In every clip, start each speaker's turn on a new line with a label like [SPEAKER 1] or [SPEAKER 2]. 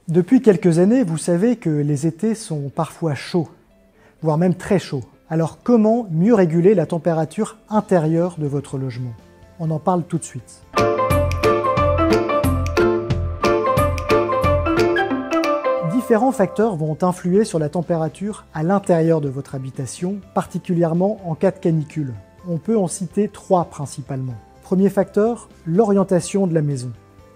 [SPEAKER 1] Depuis quelques années, vous savez que les étés sont parfois chauds, voire même très chauds. Alors comment mieux réguler la température intérieure de votre logement? On en parle tout de suite. Différents facteurs vont influer sur la température à l'intérieur de votre habitation, particulièrement en cas de canicule. On peut en citer 3 principalement. Premier facteur, l'orientation de la maison.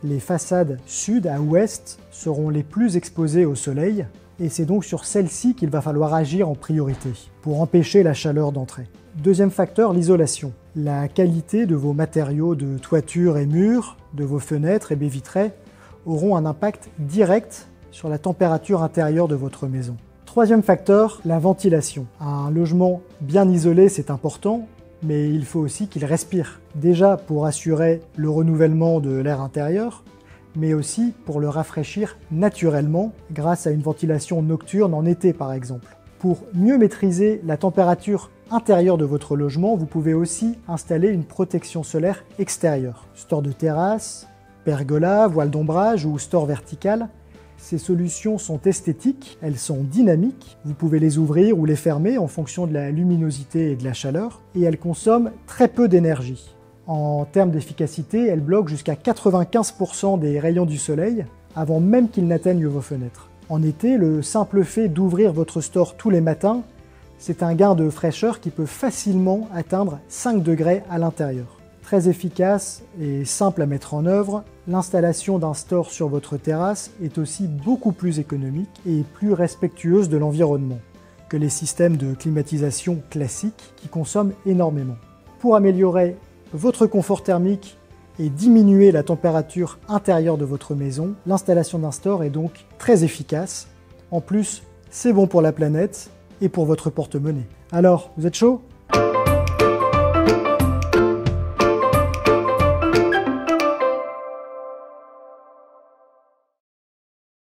[SPEAKER 1] Les façades sud à ouest seront les plus exposées au soleil et c'est donc sur celles-ci qu'il va falloir agir en priorité pour empêcher la chaleur d'entrer. Deuxième facteur, l'isolation. La qualité de vos matériaux de toiture et murs, de vos fenêtres et baies vitrées auront un impact direct sur la température intérieure de votre maison. Troisième facteur, la ventilation. Un logement bien isolé, c'est important, mais il faut aussi qu'il respire. Déjà pour assurer le renouvellement de l'air intérieur, mais aussi pour le rafraîchir naturellement grâce à une ventilation nocturne en été par exemple. Pour mieux maîtriser la température intérieure de votre logement, vous pouvez aussi installer une protection solaire extérieure. Store de terrasse, pergola, voile d'ombrage ou store vertical. Ces solutions sont esthétiques, elles sont dynamiques, vous pouvez les ouvrir ou les fermer en fonction de la luminosité et de la chaleur, et elles consomment très peu d'énergie. En termes d'efficacité, elles bloquent jusqu'à 95% des rayons du soleil avant même qu'ils n'atteignent vos fenêtres. En été, le simple fait d'ouvrir votre store tous les matins, c'est un gain de fraîcheur qui peut facilement atteindre 5 degrés à l'intérieur. Très efficace et simple à mettre en œuvre, l'installation d'un store sur votre terrasse est aussi beaucoup plus économique et plus respectueuse de l'environnement que les systèmes de climatisation classiques qui consomment énormément. Pour améliorer votre confort thermique et diminuer la température intérieure de votre maison, l'installation d'un store est donc très efficace. En plus, c'est bon pour la planète et pour votre porte-monnaie. Alors, vous êtes chaud ?